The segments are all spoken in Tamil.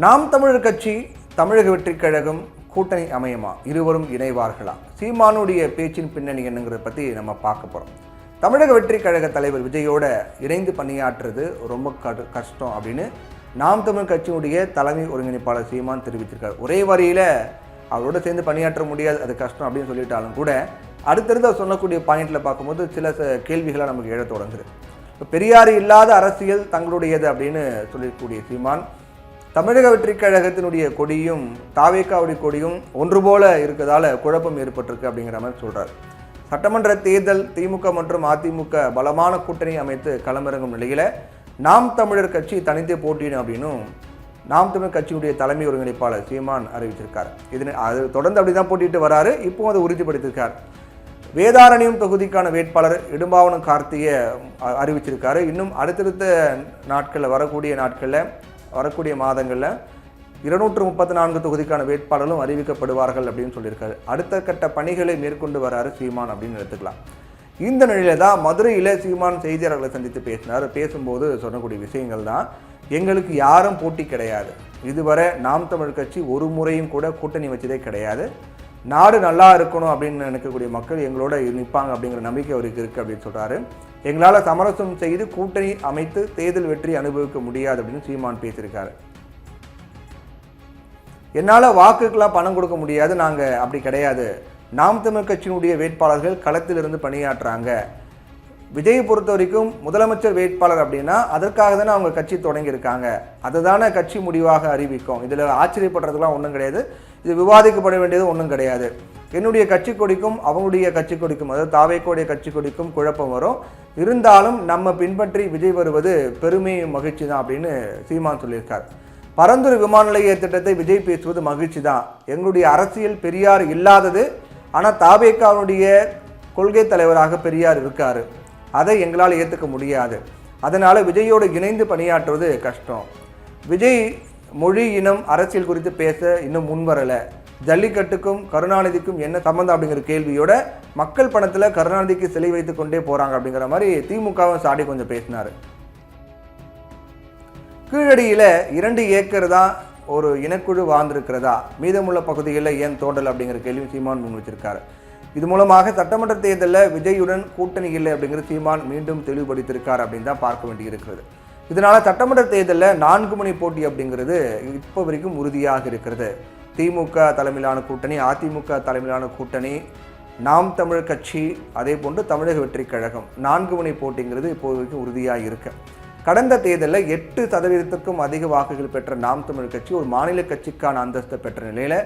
நாம் தமிழர் கட்சி, தமிழக வெற்றிக் கழகம் கூட்டணி அமையுமா? இருவரும் இணைவார்களா? சீமானுடைய பேச்சின் பின்னணி என்னங்கிறத பற்றி நம்ம பார்க்க போகிறோம். தமிழக வெற்றிக் கழக தலைவர் விஜயோட இணைந்து பணியாற்றுறது ரொம்ப கஷ்டம் அப்படின்னு நாம் தமிழர் கட்சியினுடைய தலைமை ஒருங்கிணைப்பாளர் சீமான் தெரிவித்திருக்கார். ஒரே வரியில் அவரோட சேர்ந்து பணியாற்ற முடியாது, அது கஷ்டம் அப்படின்னு சொல்லிட்டாலும் கூட அடுத்தடுத்து அவர் சொல்லக்கூடிய பாயிண்டில் பார்க்கும்போது சில கேள்விகளாக நமக்கு எழ தொடங்குது. இப்போ பெரியார் இல்லாத அரசியல் தங்களுடையது அப்படின்னு சொல்லக்கூடிய சீமான், தமிழக வெற்றிக் கழகத்தினுடைய கொடியும் தாவேக்காவுடைய கொடியும் ஒன்று போல இருக்கிறதால குழப்பம் ஏற்பட்டிருக்கு அப்படிங்கிற மாதிரி சொல்கிறார். சட்டமன்ற தேர்தல் திமுக மற்றும் அதிமுக பலமான கூட்டணி அமைத்து களமிறங்கும் நிலையில் நாம் தமிழர் கட்சி தனித்தே போட்டியிடும் அப்படின்னும் நாம் தமிழர் கட்சியுடைய தலைமை ஒருங்கிணைப்பாளர் சீமான் அறிவிச்சிருக்கார். அது தொடர்ந்து அப்படி தான் போட்டிட்டு வராரு. இப்போவும் அதை உறுதிப்படுத்தியிருக்கார். வேதாரண்யம் தொகுதிக்கான வேட்பாளர் இடும்பாவனம் கார்த்தியை அறிவிச்சிருக்காரு. இன்னும் அடுத்தடுத்த நாட்களில் வரக்கூடிய மாதங்களில் 234 தொகுதிக்கான வேட்பாளர்களும் அறிவிக்கப்படுவார்கள் அப்படின்னு சொல்லியிருக்காரு. அடுத்த கட்ட பணிகளை மேற்கொண்டு வராரு சீமான் அப்படின்னு எடுத்துக்கலாம். இந்த நிலையில தான் மதுரையில் சீமான் செய்தியாளர்களை சந்தித்து பேசும்போது சொல்லக்கூடிய விஷயங்கள் தான், எங்களுக்கு யாரும் போட்டி கிடையாது, இதுவரை நாம் தமிழ் கட்சி ஒரு முறையும் கூட கூட்டணி வச்சதே கிடையாது, நாடு நல்லா இருக்கணும் அப்படின்னு நினைக்கக்கூடிய மக்கள் எங்களோட நிற்பாங்க அப்படிங்கிற நம்பிக்கை அவருக்கு இருக்குது அப்படின்னு சொல்கிறாரு. எங்களால் சமரசம் செய்து கூட்டணி அமைத்து தேர்தல் வெற்றி அனுபவிக்க முடியாது அப்படின்னு சீமான் பேசியிருக்காரு. என்னால் வாக்குக்கெல்லாம் பணம் கொடுக்க முடியாது, நாங்கள் அப்படி கிடையாது, நாம் தமிழ் கட்சியினுடைய வேட்பாளர்கள் களத்திலிருந்து பணியாற்றுறாங்க. விஜயை பொறுத்த வரைக்கும் முதலமைச்சர் வேட்பாளர் அப்படின்னா அதற்காக தானே அவங்க கட்சி தொடங்கியிருக்காங்க, அதுதானே கட்சி முடிவாக அறிவிக்கும். இதில் ஆச்சரியப்படுறதுலாம் ஒன்றும் கிடையாது, இது விவாதிக்கப்பட வேண்டியது ஒன்றும் கிடையாது. என்னுடைய கட்சி கொடிக்கும் அவங்களுடைய கட்சி கொடிக்கும், அதாவது தாவேக்கோடைய கட்சி கொடிக்கும் குழப்பம் வரும், இருந்தாலும் நம்ம பின்பற்றி விஜய் வருவது பெருமை மகிழ்ச்சி தான் அப்படின்னு சீமான் சொல்லியிருக்கார். பரந்தூர் விமான நிலைய திட்டத்தை விஜய் பேசுவது மகிழ்ச்சி தான், எங்களுடைய அரசியல் பெரியார் இல்லாதது, ஆனால் தாவேக்காவுடைய கொள்கை தலைவராக பெரியார் இருக்கார், அதை எங்களால் ஏற்றுக்க முடியாது, அதனால் விஜயோடு இணைந்து பணியாற்றுவது கஷ்டம். விஜய் மொழி இனம் அரசியல் குறித்து பேச இன்னும் முன்வரலை, ஜல்லிக்கட்டுக்கும் கருணாநிதிக்கும் என்ன சம்பந்தம் அப்படிங்கிற கேள்வியோட மக்கள் பணத்தில் கருணாநிதிக்கு சிலை வைத்து கொண்டே போகிறாங்க அப்படிங்கிற மாதிரி திமுகவும் சாடி கொஞ்சம் பேசினார். கீழடியில் 2 ஏக்கர் தான் ஒரு இனக்குழு வாழ்ந்திருக்கிறதா, மீதமுள்ள பகுதிகளில் ஏன் தோண்டல் அப்படிங்கிற கேள்வி சீமான் முன் வச்சிருக்காரு. இது மூலமாக சட்டமன்ற தேர்தலில் விஜயுடன் கூட்டணி இல்லை அப்படிங்கிற சீமான் மீண்டும் தெளிவுபடுத்தியிருக்கார் அப்படின்னு தான் பார்க்க வேண்டியிருக்கிறது. இதனால் சட்டமன்ற தேர்தலில் 4 முனை போட்டி அப்படிங்கிறது இப்போ வரைக்கும் உறுதியாக இருக்கிறது. திமுக தலைமையிலான கூட்டணி, அதிமுக தலைமையிலான கூட்டணி, நாம் தமிழ் கட்சி, அதே போன்று தமிழக வெற்றிக் கழகம், 4 முனை போட்டிங்கிறது இப்போ வரைக்கும் உறுதியாக இருக்கு. கடந்த தேர்தலில் 8% அதிக வாக்குகள் பெற்ற நாம் தமிழ் கட்சி ஒரு மாநில கட்சிக்கான அந்தஸ்தை பெற்ற நிலையில்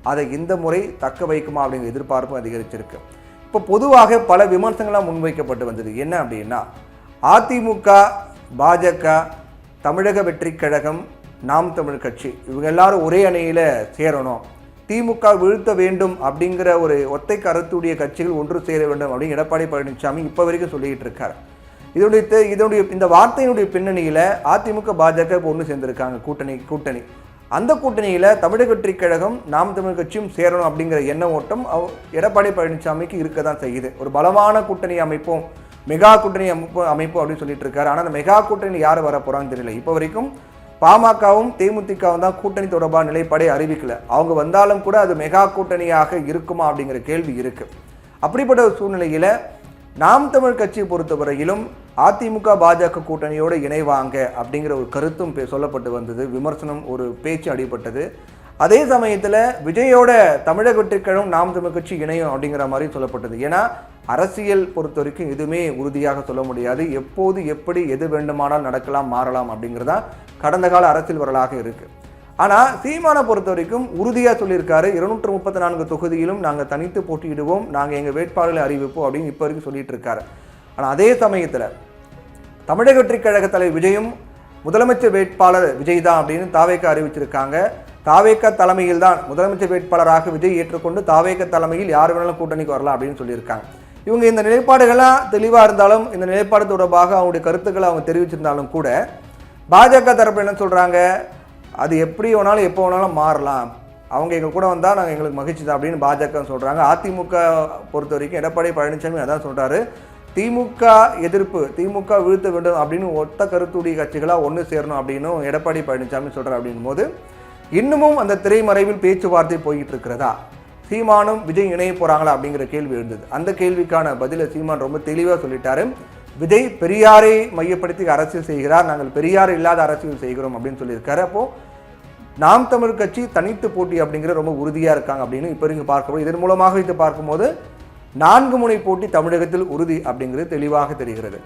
அதை இந்த முறை தக்க வைக்குமா அப்படிங்கிற எதிர்பார்ப்பும் அதிகரிச்சிருக்கு. இப்போ பொதுவாக பல விமர்சனங்களாக முன்வைக்கப்பட்டு வந்தது என்ன அப்படின்னா, அதிமுக, பாஜக, தமிழக வெற்றிக் கழகம், நாம் தமிழ் கட்சி இவங்க எல்லாரும் ஒரே அணியில் சேரணும், திமுக வீழ்த்த வேண்டும் அப்படிங்கிற ஒரு ஒத்தை கருத்துடைய கட்சிகள் ஒன்று சேர வேண்டும் அப்படின்னு எடப்பாடி பழனிசாமி இப்போ வரைக்கும் சொல்லிக்கிட்டு இருக்கார். இதனுடைய இந்த வார்த்தையினுடைய பின்னணியில் அதிமுக, பாஜக இப்போ ஒன்று சேர்ந்திருக்காங்க, கூட்டணி. அந்த கூட்டணியில் தமிழக வெற்றிக் கழகம், நாம் தமிழ் கட்சியும் சேரணும் அப்படிங்கிற எண்ண ஓட்டம் எடப்பாடி பழனிசாமிக்கு இருக்க தான் செய்யுது. ஒரு பலமான கூட்டணி அமைப்போம், மெகா கூட்டணி அமைப்போம் அப்படின்னு சொல்லிட்டு இருக்காரு. ஆனால் அந்த மெகா கூட்டணியில் யார் வர போகிறான்னு தெரியல. இப்போ வரைக்கும் பாமகவும் தேமுதிகவும் தான் கூட்டணி தொடர்பான நிலைப்பாடை அறிவிக்கல. அவங்க வந்தாலும் கூட அது மெகா கூட்டணியாக இருக்குமா அப்படிங்கிற கேள்வி இருக்கு. அப்படிப்பட்ட ஒரு சூழ்நிலையில் நாம் தமிழ் கட்சியை பொறுத்தவரையிலும் அதிமுக, பாஜக கூட்டணியோடு இணைவாங்க அப்படிங்கிற ஒரு கருத்தும் சொல்லப்பட்டு வந்தது, விமர்சனம், ஒரு பேச்சு அடிபட்டது. அதே சமயத்தில் விஜயோட தமிழக வெற்றிக் கழகம், நாம் தமிழ் கட்சி இணையும் அப்படிங்கிற மாதிரி சொல்லப்பட்டது. ஏன்னா அரசியல் பொறுத்த வரைக்கும் எதுவுமே உறுதியாக சொல்ல முடியாது, எப்போது எப்படி எது வேண்டுமானால் நடக்கலாம், மாறலாம் அப்படிங்கிறதா கடந்த கால அரசியல் வரலாக இருக்குது. ஆனால் சீமானை பொறுத்த வரைக்கும் உறுதியாக சொல்லியிருக்காரு, 234 தொகுதியிலும் நாங்கள் தனித்து போட்டியிடுவோம், நாங்கள் எங்கள் வேட்பாளர்களை அறிவிப்போம் அப்படின்னு இப்போ வரைக்கும் சொல்லிட்டு இருக்காரு. ஆனால் அதே சமயத்தில் தமிழக வெற்றிக் கழக தலைவர் விஜயும் முதலமைச்சர் வேட்பாளர் விஜய் தான் அப்படின்னு தாவேக்கா அறிவிச்சிருக்காங்க. தாவேக்கா தலைமையில் தான் முதலமைச்சர் வேட்பாளராக விஜய் ஏற்றுக்கொண்டு தாவேக்கா தலைமையில் யார் வேணாலும் கூட்டணிக்கு வரலாம் அப்படின்னு சொல்லியிருக்காங்க. இவங்க இந்த நிலைப்பாடுகள்லாம் தெளிவாக இருந்தாலும், இந்த நிலைப்பாடு தொடர்பாக அவங்களுடைய கருத்துக்களை அவங்க தெரிவிச்சிருந்தாலும் கூட பாஜக தரப்பு என்ன சொல்கிறாங்க, அது எப்படி வேணாலும் எப்போ வேணாலும் மாறலாம், அவங்க எங்கள் கூட வந்தால் நாங்கள் எங்களுக்கு மகிழ்ச்சி தான் அப்படின்னு பாஜக சொல்கிறாங்க. அதிமுக பொறுத்த வரைக்கும் எடப்பாடி பழனிசாமி அதான் சொல்கிறாரு, திமுக எதிர்ப்பு, திமுக வீழ்த்த வேண்டும் அப்படின்னு ஒத்த கருத்துடைய கட்சிகளாக ஒன்று சேரணும் அப்படின்னு எடப்பாடி பழனிசாமி சொல்கிறார். அப்படின் போது இன்னமும் அந்த திரைமறைவில் பேச்சுவார்த்தை போய்கிட்டு இருக்கிறதா, சீமானும் விஜய் இணைய போறாங்களா அப்படிங்கிற கேள்வி இருந்தது. அந்த கேள்விக்கான பதிலை சீமான் ரொம்ப தெளிவாக சொல்லிட்டாரு. விஜய் பெரியாரை மையப்படுத்தி அரசியல் செய்கிறார், நாங்கள் பெரியார் இல்லாத அரசியல் செய்கிறோம் அப்படின்னு சொல்லியிருக்காரு. அப்போ நாம் தமிழ் கட்சி தனித்து போட்டி அப்படிங்கிற ரொம்ப உறுதியாக இருக்காங்க அப்படின்னு இப்போ இங்கே பார்க்கும்போது, இதன் மூலமாக இது பார்க்கும்போது 4 முனை போட்டி தமிழகத்தில் உறுதி அப்படிங்கிறது தெளிவாக தெரிகிறது.